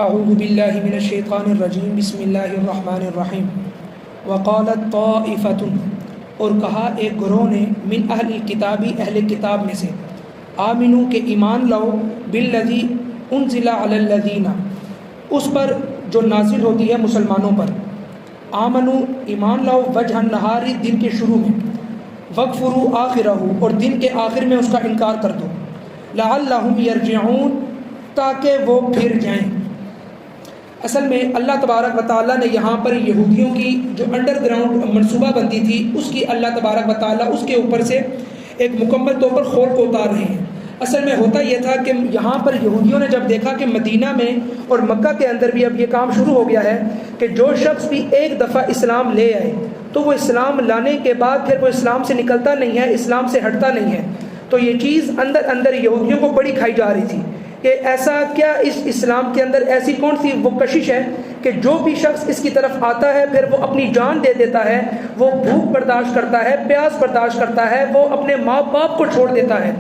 اعوذ باللہ من الشیطان الرجیم بسم اللہ الرحمن الرحیم وقالت طائفۃ، اور کہا ایک گروہ نے، من اہل الکتابی، اہل کتاب میں سے، آمنو کہ ایمان لاؤ، بالذی انزل علی الذین، اس پر جو نازل ہوتی ہے مسلمانوں پر، آمنو ایمان لاؤ، وجہ النہاری دن کے شروع میں، وکفروا آخرہ اور دن کے آخر میں اس کا انکار کر دو، لعلہم یرجعون تاکہ وہ پھر جائیں۔ اصل میں اللہ تبارک و تعالیٰ نے یہاں پر یہودیوں کی جو انڈر گراؤنڈ منصوبہ بندی تھی، اس کی اللہ تبارک و تعالیٰ اس کے اوپر سے ایک مکمل طور پر کھول کو اتار رہے ہیں۔ اصل میں ہوتا یہ تھا کہ یہاں پر یہودیوں نے جب دیکھا کہ مدینہ میں اور مکہ کے اندر بھی اب یہ کام شروع ہو گیا ہے کہ جو شخص بھی ایک دفعہ اسلام لے آئے تو وہ اسلام لانے کے بعد پھر وہ اسلام سے نکلتا نہیں ہے، اسلام سے ہٹتا نہیں ہے، تو یہ چیز اندر اندر یہودیوں کو بڑی کھائی جا رہی تھی کہ ایسا کیا اس اسلام کے اندر ایسی کون سی وہ کشش ہے کہ جو بھی شخص اس کی طرف آتا ہے پھر وہ اپنی جان دے دیتا ہے، وہ بھوک برداشت کرتا ہے، پیاس برداشت کرتا ہے، وہ اپنے ماں باپ کو چھوڑ دیتا ہے،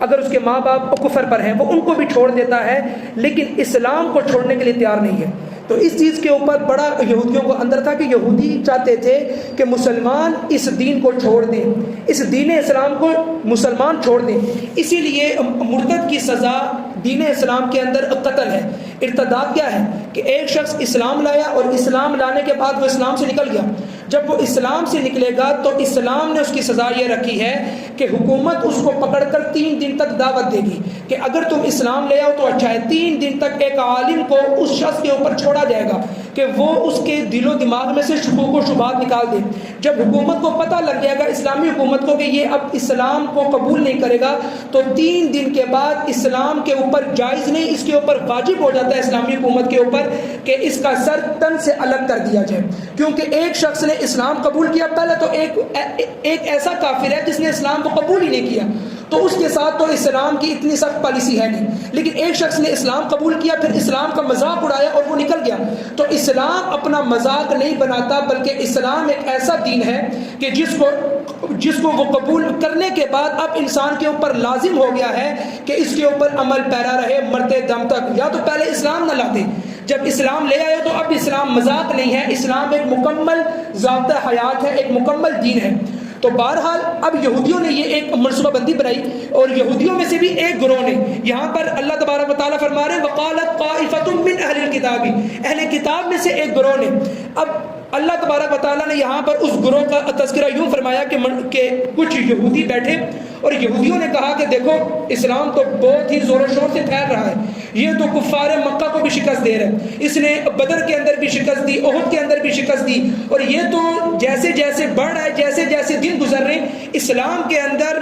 اگر اس کے ماں باپ کفر پر ہیں وہ ان کو بھی چھوڑ دیتا ہے، لیکن اسلام کو چھوڑنے کے لیے تیار نہیں ہے۔ تو اس چیز کے اوپر بڑا یہودیوں کو اندر تھا کہ یہودی چاہتے تھے کہ مسلمان اس دین کو چھوڑ دیں، اس دین اسلام کو مسلمان چھوڑ دیں، اسی لیے مرتد کی سزا دین اسلام کے اندر قتل ہے۔ ارتداد کیا ہے کہ ایک شخص اسلام لایا اور اسلام لانے کے بعد وہ اسلام سے نکل گیا، جب وہ اسلام سے نکلے گا تو اسلام نے اس کی سزا یہ رکھی ہے کہ حکومت اس کو پکڑ کر 3 دن تک دعوت دے گی کہ اگر تم اسلام لے آؤ تو اچھا ہے۔ 3 دن تک ایک عالم کو اس شخص کے اوپر چھوڑا جائے گا کہ وہ اس کے دل و دماغ میں سے شکوک و شبہات نکال دے۔ جب حکومت کو پتہ لگ جائے گا، اسلامی حکومت کو، کہ یہ اب اسلام کو قبول نہیں کرے گا، تو 3 دن کے بعد اسلام کے اوپر جائز نہیں، اس کے اوپر واجب ہو جاتا ہے اسلامی حکومت کے اوپر کہ اس کا سر تن سے الگ کر دیا جائے، کیونکہ ایک شخص نے اسلام قبول کیا، پہلے تو ایک ایسا کافر ہے جس نے اسلام کو قبول ہی نہیں کیا، تو اس کے ساتھ تو اسلام کی اتنی سخت پالیسی ہے نہیں، لیکن ایک شخص نے اسلام قبول کیا، پھر اسلام کا مذاق اڑایا اور وہ نکل گیا، تو اسلام اپنا مذاق نہیں بناتا، بلکہ اسلام ایک ایسا دین ہے کہ جس کو وہ قبول کرنے کے بعد اب انسان کے اوپر لازم ہو گیا ہے کہ اس کے اوپر عمل پیرا رہے مرتے دم تک۔ یا تو پہلے اسلام نہ لاتے، جب اسلام لے آئے تو اب اسلام مذاق نہیں ہے، اسلام ایک مکمل ضابطہ حیات ہے، ایک مکمل دین ہے۔ تو بہرحال اب یہودیوں نے یہ ایک منصوبہ بندی بنائی، اور یہودیوں میں سے بھی ایک گروہ نے، یہاں پر اللہ تبارک و تعالیٰ فرما رہے ہیں وقالت طائفۃ من اہل الکتاب، اہل کتاب میں سے ایک گروہ نے۔ اب اللہ تبارک و تعالیٰ نے یہاں پر اس گروہ کا تذکرہ یوں فرمایا کہ کچھ یہودی بیٹھے اور یہودیوں نے کہا کہ دیکھو اسلام تو بہت ہی زور و شور سے پھیل رہا ہے، یہ تو کفار مکہ کو بھی شکست دے رہا ہے، اس نے بدر کے اندر بھی شکست دی، احد کے اندر بھی شکست دی، اور یہ تو جیسے جیسے بڑھ رہا ہے، جیسے جیسے دن گزر رہے ہیں، اسلام کے اندر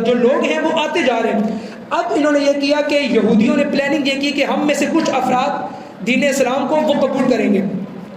جو لوگ ہیں وہ آتے جا رہے ہیں۔ اب انہوں نے یہ کیا کہ یہودیوں نے پلاننگ یہ کی کہ ہم میں سے کچھ افراد دین اسلام کو وہ قبول کریں گے۔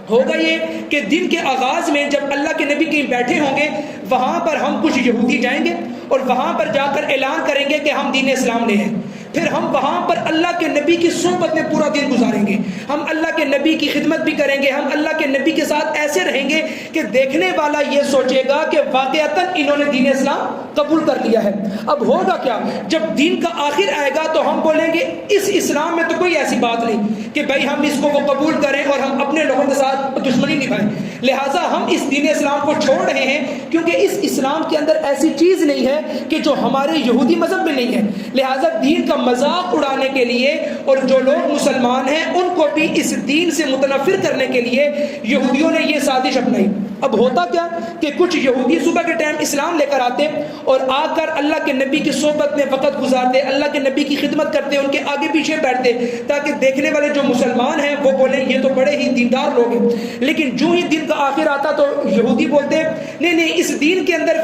ہوگا یہ کہ دن کے آغاز میں جب اللہ کے نبی کہیں بیٹھے ہوں گے، وہاں پر ہم کچھ یہودی جائیں گے اور وہاں پر جا کر اعلان کریں گے کہ ہم دین اسلام لے ہیں، پھر ہم وہاں پر اللہ کے نبی کی صحبت میں پورا دن گزاریں گے، ہم اللہ کے نبی کی خدمت بھی کریں گے، ہم اللہ کے نبی کے ساتھ ایسے رہیں گے کہ دیکھنے والا یہ سوچے گا کہ واقعتاً انہوں نے دین اسلام قبول کر لیا ہے۔ اب ہوگا کیا، جب دین کا آخر آئے گا تو ہم بولیں گے اس اسلام میں تو کوئی ایسی بات نہیں کہ بھائی ہم اس کو وہ قبول کریں اور ہم اپنے لوگوں کے ساتھ دشمنی نبھائیں، لہٰذا ہم اس دین اسلام کو چھوڑ رہے ہیں، کیونکہ اس اسلام کے اندر ایسی چیز نہیں ہے کہ جو ہمارے یہودی مذہب میں نہیں ہے، لہٰذا دین کا مذاق اڑانے کے لیے اور جو لوگ مسلمان ہیں ان کو بھی اس دین سے متنفر کرنے کے لیے یہودیوں نے یہ سازش اپنائی۔ اب ہوتا کیا کہ کچھ یہودی صبح کے ٹائم اسلام لے کر آتے اور آ کر اللہ کے نبی کی صحبت میں وقت گزارتے، اللہ کے نبی کی خدمت کرتے، ان کے آگے پیچھے بیٹھتے تاکہ دیکھنے والے جو مسلمان ہیں وہ بولیں یہ تو بڑے ہی دیندار لوگ ہیں، لیکن جو ہی دن کا آخر آتا تو یہودی بولتے نہیں اس دین کے اندر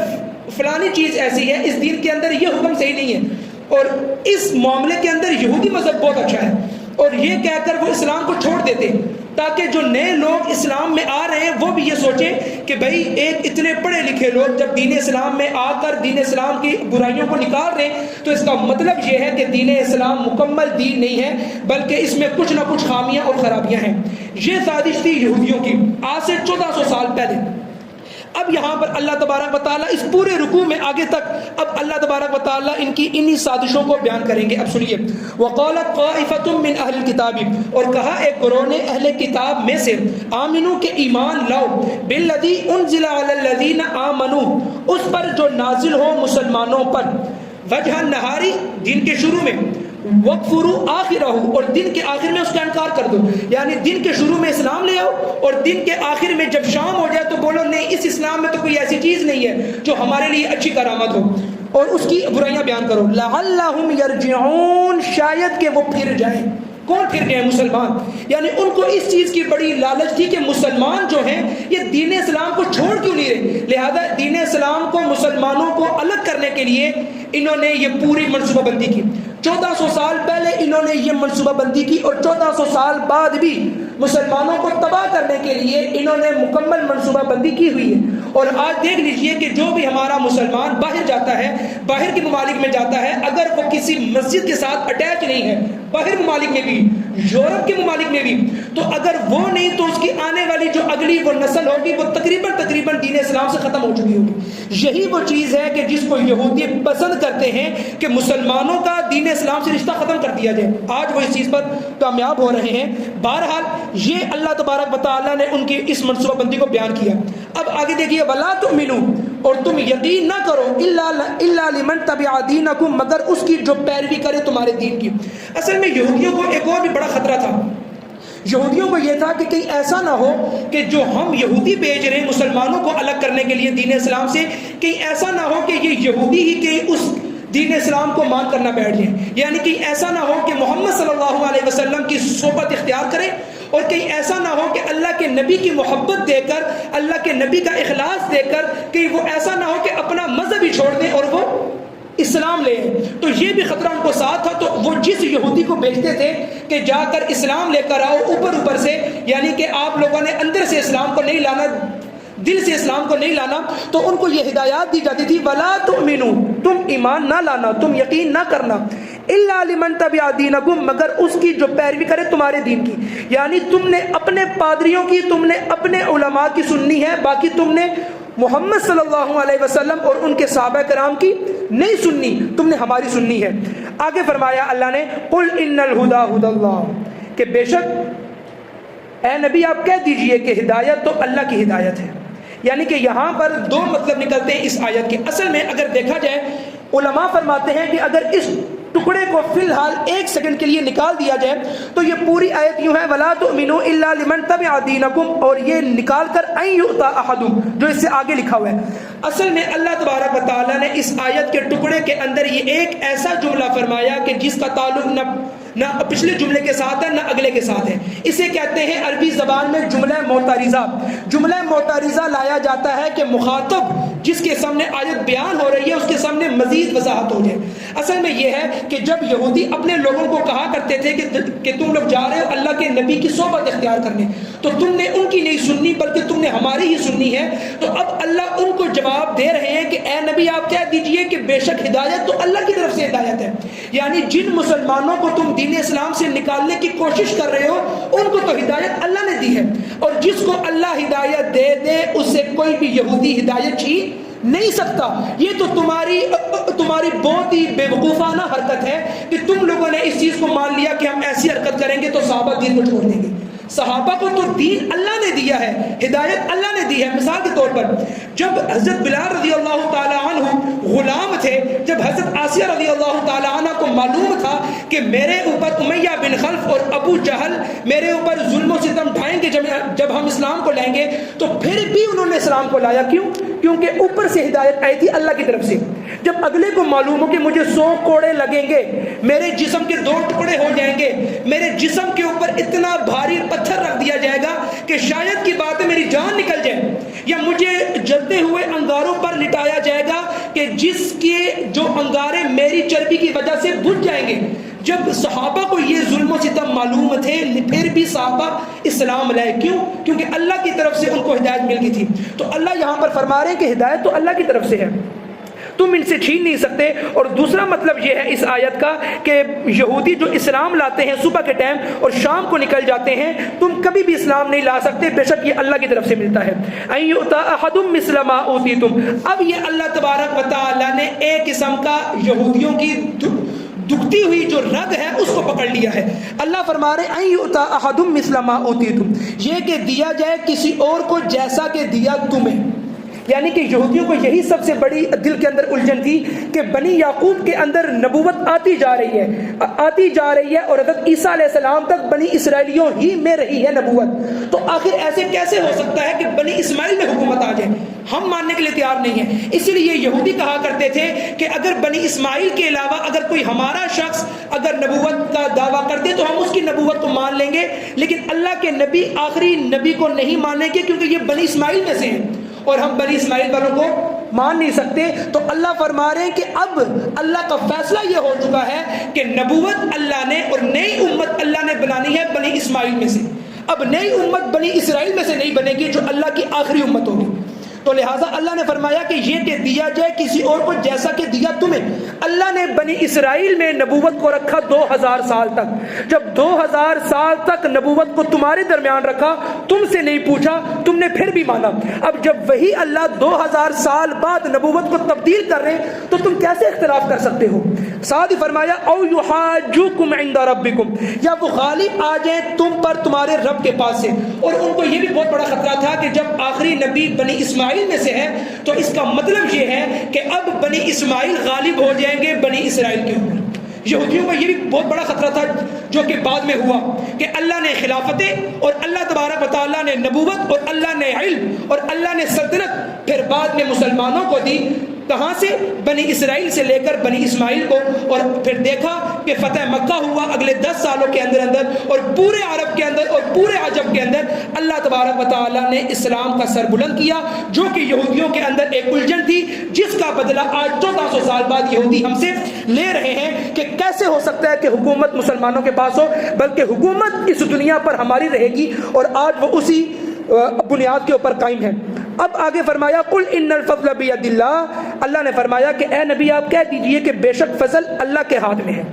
فلانی چیز ایسی ہے، اس دین کے اندر یہ حکم صحیح نہیں ہے، اور اس معاملے کے اندر یہودی مذہب بہت اچھا ہے، اور یہ کہہ کر وہ اسلام کو چھوڑ دیتے تاکہ جو نئے لوگ اسلام میں آ رہے ہیں وہ بھی یہ سوچیں کہ بھائی ایک اتنے پڑھے لکھے لوگ جب دین اسلام میں آ کر دین اسلام کی برائیوں کو نکال رہے ہیں تو اس کا مطلب یہ ہے کہ دین اسلام مکمل دین نہیں ہے، بلکہ اس میں کچھ نہ کچھ خامیاں اور خرابیاں ہیں۔ یہ سازش تھی یہودیوں کی آج سے 1400 سال پہلے۔ اب یہاں پر اللہ تبارک و تعالیٰ اس پورے رکوع میں آگے تک اب اللہ تبارک و تعالیٰ ان کی انہی سازشوں کو بیان کریں گے. اب سنیے. وقالت طائفۃ من اہل الکتاب، اور کہا ایک گروہ نے اہل کتاب میں سے، آمنو کہ ایمان لاؤ، بالذی انزل علی الذین آمنو، اس پر جو نازل ہو مسلمانوں پر، وجہ النہاری دن کے شروع میں، وَقْفُرُوا آخِرَهُ اور دن کے آخر میں اس کا انکار کر دو. یعنی دن کے شروع میں اسلام لے آؤ اور دن کے آخر میں جب شام ہو جائے تو بولو نہیں اس اسلام میں تو کوئی ایسی چیز نہیں ہے جو ہمارے لیے اچھی کرامت ہو، اور اس کی برائیاں بیان کرو. لَعَلَّهُمْ يَرْجِعُونَ شاید کہ وہ پھر جائیں. کون پھر گئے؟ مسلمان. یعنی ان کو اس چیز کی بڑی لالچ تھی کہ مسلمان جو ہیں یہ دین اسلام کو چھوڑ کیوں نہیں رہے، لہذا دین اسلام کو مسلمانوں کو الگ کرنے کے لیے انہوں نے یہ پوری منصوبہ بندی کی. 1400 سال پہلے انہوں نے یہ منصوبہ بندی کی اور 1400 سال بعد بھی مسلمانوں کو تباہ کرنے کے لیے انہوں نے مکمل منصوبہ بندی کی ہوئی ہے. اور آج دیکھ لیجئے کہ جو بھی ہمارا مسلمان باہر جاتا ہے، باہر کے ممالک میں جاتا ہے، اگر وہ کسی مسجد کے ساتھ اٹیچ نہیں ہے، باہر ممالک میں بھی، یورپ کے ممالک میں بھی، تو اگر وہ نہیں تو اس کی آنے والی جو اگلی وہ نسل ہوگی وہ تقریباً دین اسلام سے ختم ہو چکی ہوگی. یہی وہ چیز ہے کہ جس کو یہودی پسند کرتے ہیں کہ مسلمانوں کا دین اسلام سے رشتہ ختم کر دیا جائے. آج وہ اس چیز پر کامیاب ہو رہے ہیں. بہرحال یہ اللہ تبارک و تعالیٰ نے ان کی اس منصوبہ بندی کو بیان کیا. اب آگے دیکھیے. وَلَا تُؤْمِنُوا اور تم یقین نہ کرو اِلَّا لِمَنْ تَبِعَ دِينَكُمْ مگر اس کی جو پیروی کرے تمہارے دین کی. اصل میں یہودیوں کو ایک اور بھی بڑا خطرہ تھا. یہودیوں کو یہ تھا کہ کہیں ایسا نہ ہو کہ جو ہم یہودی بھیج رہے ہیں مسلمانوں کو الگ کرنے کے لیے دین اسلام سے، کہیں ایسا نہ ہو کہ یہ یہودی ہی کہ اس دین اسلام کو مان کرنا بیٹھ جائیں. یعنی کہ ایسا نہ ہو کہ محمد صلی اللہ علیہ وسلم کی صحبت اختیار کریں، اور کہیں ایسا نہ ہو کہ اللہ کے نبی کی محبت دے کر، اللہ کے نبی کا اخلاص دے کر، کہیں وہ ایسا نہ ہو کہ اپنا مذہب ہی چھوڑ دیں اور وہ اسلام لے. تو یہ بھی خطرہ ان کو ساتھ تھا. تو وہ جس یہودی کو بھیجتے تھے کہ جا کر اسلام لے کر آؤ اوپر سے، یعنی کہ آپ لوگوں نے اندر سے اسلام کو نہیں لانا، دل سے اسلام کو نہیں لانا، تو ان کو یہ ہدایات دی جاتی تھی وَلَا تُؤْمِنُوا تم ایمان نہ لانا، تم یقین نہ کرنا، إِلَّا لِمَنْ تَبِعَ دِينَكُمْ مگر اس کی جو پیروی کرے تمہارے دین کی. یعنی تم نے اپنے پادریوں کی، تم نے اپنے علماء کی سننی ہے، باقی تم نے محمد صلی اللہ علیہ وسلم اور ان کے صحابہ کرام کی نہیں سننی، تم نے ہماری سننی ہے. آگے فرمایا اللہ نے قُلْ إِنَّ الْهُدَى هُدَى اللَّهِ کہ بے شک اے نبی آپ کہہ دیجئے کہ ہدایت تو اللہ کی ہدایت ہے. یعنی کہ یہاں پر دو مطلب نکلتے ہیں اس آیت کے. اصل میں اگر دیکھا جائے علماء فرماتے ہیں کہ اگر اس ٹکڑے کو فی الحال ایک سیکنڈ کے لیے نکال دیا جائے تو یہ پوری آیت یوں ہے وَلَا تُؤْمِنُوا إِلَّا لِمَنْ تَبِعَ دِينَكُمْ، اور یہ نکال کر أَن يُؤْتَى أَحَدٌ جو اس سے آگے لکھا ہوا ہے. اصل میں اللہ تبارک و تعالیٰ نے اس آیت کے ٹکڑے کے اندر یہ ایک ایسا جملہ فرمایا کہ جس کا تعلق نہ پچھلے جملے کے ساتھ ہے نہ اگلے کے ساتھ ہے. اسے کہتے ہیں عربی زبان میں جملہ معترضہ. جملہ معترضہ لایا جاتا ہے کہ مخاطب جس کے سامنے آیت بیان ہو رہی ہے اس کے سامنے مزید وضاحت ہو جائے. اصل میں یہ ہے کہ جب یہودی اپنے لوگوں کو کہا کرتے تھے کہ تم لوگ جا رہے ہو اللہ کے نبی کی صحبت اختیار کرنے، تو تم نے ان کی نہیں سننی بلکہ تم نے ہماری ہی سننی ہے. تو اب اللہ ان کو جواب دے رہے ہیں کہ اے نبی آپ کہہ دیجئے کہ بے شک ہدایت تو اللہ کی طرف سے ہدایت ہے. یعنی جن مسلمانوں کو تم دین اسلام سے نکالنے کی کوشش کر رہے ہو ان کو تو ہدایت اللہ نے دی ہے، اور جس کو اللہ ہدایت دے دے اس سے کوئی بھی یہودی ہدایت چھین نہیں سکتا. یہ تو تمہاری بہت ہی بے وقوفانہ حرکت ہے کہ تم لوگوں نے اس چیز کو مان لیا کہ ہم ایسی حرکت کریں گے تو صحابہ دین کو چھوڑ دیں گے. صحابہ کو تو دین اللہ نے دیا ہے، ہدایت اللہ نے دی ہے. مثال کے طور پر جب حضرت بلال رضی اللہ تعالی عنہ غلام تھے، جب حضرت آسیہ رضی اللہ تعالی عنہ کو معلوم تھا کہ میرے اوپر امیہ بن خلف اور ابو جہل میرے اوپر ظلم و ستم ڈھائیں گے جب ہم اسلام کو لیں گے، تو پھر بھی انہوں نے اسلام کو لایا. کیوں؟ کیونکہ اوپر سے ہدایت آئی تھی اللہ کی طرف سے. جب اگلے کو معلوم ہو کہ مجھے 100 کوڑے لگیں گے، میرے جسم کے 2 ٹکڑے ہو جائیں گے، میرے جسم کے اوپر اتنا بھاری پتھر رکھ دیا جائے گا کہ شاید کی بات ہے میری جان نکل جائے، یا مجھے جلتے ہوئے انگاروں پر لٹایا جائے گا کہ جس کے جو انگارے میری چربی کی وجہ سے بجھ جائیں گے. جب صحابہ کو یہ ظلم و ستم معلوم تھے پھر بھی صحابہ اسلام لائے. کیوں؟ کیونکہ اللہ کی طرف سے ان کو ہدایت مل گئی تھی. تو اللہ یہاں پر فرما رہے ہیں کہ ہدایت تو اللہ کی طرف سے ہے. تم ان سے چھین نہیں سکتے۔ اور دوسرا مطلب یہ ہے اس آیت کا کہ یہودی جو اسلام لاتے ہیں صبح کے ٹائم اور شام کو نکل جاتے ہیں، تم کبھی بھی اسلام نہیں لا سکتے، بے شک یہ اللہ کی طرف سے ملتا ہے۔ ان یؤتی احد مثل ما اوتیتم، اب یہ اللہ تبارک و تعالی نے ایک قسم کا یہودیوں کی دکھتی ہوئی جو رگ ہے اس کو پکڑ لیا ہے۔ اللہ فرما رہے ان یؤتی احد مثل ما اوتیتم، یہ کہ دیا جائے کسی اور کو جیسا کہ دیا تمہیں، یعنی کہ یہودیوں کو یہی سب سے بڑی دل کے اندر الجھن تھی کہ بنی یعقوب کے اندر نبوت آتی جا رہی ہے اور حضرت عیسیٰ علیہ السلام تک بنی اسرائیلیوں ہی میں رہی ہے نبوت، تو آخر ایسے کیسے ہو سکتا ہے کہ بنی اسماعیل میں حکومت آ جائے؟ ہم ماننے کے لیے تیار نہیں ہیں۔ اسی لیے یہودی کہا کرتے تھے کہ اگر بنی اسماعیل کے علاوہ اگر کوئی ہمارا شخص اگر نبوت کا دعویٰ کرتے تو ہم اس کی نبوت کو مان لیں گے، لیکن اللہ کے نبی آخری نبی کو نہیں مانیں گے کیونکہ یہ بنی اسماعیل میں سے ہیں اور ہم بنی اسماعیل والوں کو مان نہیں سکتے۔ تو اللہ فرما رہے ہیں کہ اب اللہ کا فیصلہ یہ ہو چکا ہے کہ نبوت اللہ نے اور نئی امت اللہ نے بنانی ہے بنی اسماعیل میں سے، اب نئی امت بنی اسرائیل میں سے نہیں بنے گی جو اللہ کی آخری امت ہوگی۔ تو لہٰذا اللہ نے فرمایا کہ یہ کہ دیا جائے کسی اور کو جیسا کہ دیا تمہیں۔ اللہ نے بنی اسرائیل میں نبوت کو رکھا 2000 سال تک، جب 2000 سال تک نبوت کو تمہارے درمیان رکھا، تم سے نہیں پوچھا، تم نے پھر بھی مانا۔ اب جب وہی اللہ 2000 سال بعد نبوت کو تبدیل کر رہے ہیں تو تم کیسے اختلاف کر سکتے ہو؟ ساتھ ہی فرمایا او یحاجوکم عند ربکم، یا وہ غالب آ جائیں تم پر تمہارے رب کے پاس سے۔ اور ان کو یہ بھی بہت بڑا خطرہ تھا کہ جب آخری نبی بنی اسماعیل میں سے ہے تو اس کا مطلب یہ ہے کہ اب بنی اسماعیل غالب ہو جائیں گے بنی اسرائیل کے اوپر۔ یہودیوں کا یہ بھی بہت بڑا خطرہ تھا جو کہ بعد میں ہوا کہ اللہ نے خلافتیں اور اللہ تبارک و تعالیٰ نے نبوت اور اللہ نے علم اور اللہ نے سلطنت پھر بعد میں مسلمانوں کو دی۔ کہاں سے؟ بنی اسرائیل سے لے کر بنی اسماعیل کو، اور پھر دیکھا کہ فتح مکہ ہوا اگلے 10 سالوں کے اندر اور پورے عرب کے اندر اور پورے عجم کے اندر اللہ تبارک و تعالیٰ نے اسلام کا سر بلند کیا، جو کہ یہودیوں کے اندر ایک الجھن تھی جس کا بدلہ آج 1400 سال بعد یہودی ہم سے لے رہے ہیں کہ کیسے ہو سکتا ہے کہ حکومت مسلمانوں کے پاس ہو، بلکہ حکومت اس دنیا پر ہماری رہے گی، اور آج وہ اسی بنیاد کے اوپر قائم ہے۔ اب آگے فرمایا قل ان الفضل بید اللہ، اللہ نے فرمایا کہ اے نبی آپ کہہ دیجئے کہ بے شک فضل اللہ کے ہاتھ میں ہے،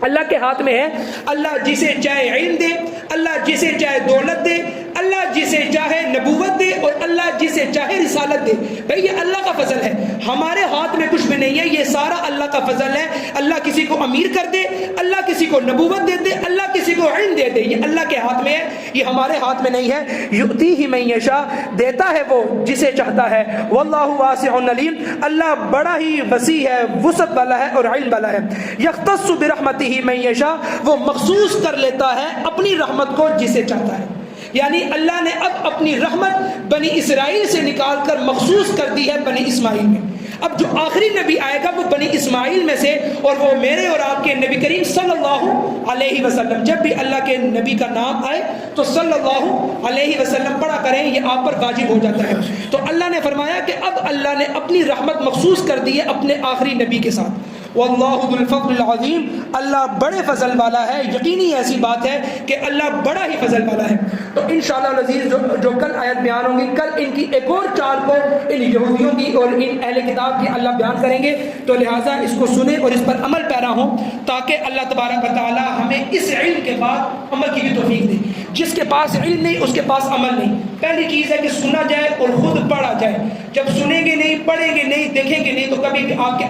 اللہ کے ہاتھ میں ہے۔ اللہ جسے چاہے علم دے، اللہ جسے چاہے دولت دے، اللہ جسے چاہے نبوت دے، اور اللہ جسے چاہے رسالت دے۔ بھئی یہ اللہ کا فضل ہے، ہمارے ہاتھ میں کچھ بھی نہیں ہے، یہ سارا اللہ کا فضل ہے۔ اللہ کسی کو امیر کر دے، اللہ کسی کو نبوت دے دے، اللہ کسی کو علم دے دے، یہ اللہ کے ہاتھ میں ہے، یہ ہمارے ہاتھ میں نہیں ہے۔ یؤتیہ من یشاء، دیتا ہے وہ جسے چاہتا ہے۔ واللہ واسع علیم، اللہ بڑا ہی وسیع ہے، وسعت والا ہے اور علم والا ہے۔ یختص برحمتہ من یشاء، وہ مخصوص کر لیتا ہے اپنی رحمت کو جسے چاہتا ہے، یعنی اللہ نے اب اپنی رحمت بنی اسرائیل سے نکال کر مخصوص کر دی ہے بنی اسماعیل میں۔ اب جو آخری نبی آئے گا وہ بنی اسماعیل میں سے، اور وہ میرے اور آپ کے نبی کریم صلی اللہ علیہ وسلم، جب بھی اللہ کے نبی کا نام آئے تو صلی اللہ علیہ وسلم پڑھا کریں، یہ آپ پر واجب ہو جاتا ہے۔ تو اللہ نے فرمایا کہ اب اللہ نے اپنی رحمت مخصوص کر دی ہے اپنے آخری نبی کے ساتھ۔ واللہ ذو الفضل العظیم، اللہ بڑے فضل والا ہے۔ یقینی ایسی بات ہے کہ اللہ بڑا ہی فضل والا ہے۔ تو انشاءاللہ العزیز جو کل آیت بیان ہوں گی، کل ان کی ایک اور چال کو ان یہودیوں کی اور ان اہل کتاب کی اللہ بیان کریں گے، تو لہٰذا اس کو سنیں اور اس پر عمل پیرا ہوں، تاکہ اللہ تبارک و تعالی ہمیں اس علم کے بعد عمل کی بھی توفیق دے۔ جس کے پاس علم نہیں اس کے پاس عمل نہیں۔ پہلی چیز ہے کہ سنا جائے اور خود پڑھا جائے، جب سنیں گے نہیں، پڑھیں گے نہیں، دیکھیں گے نہیں، تو کبھی آپ کے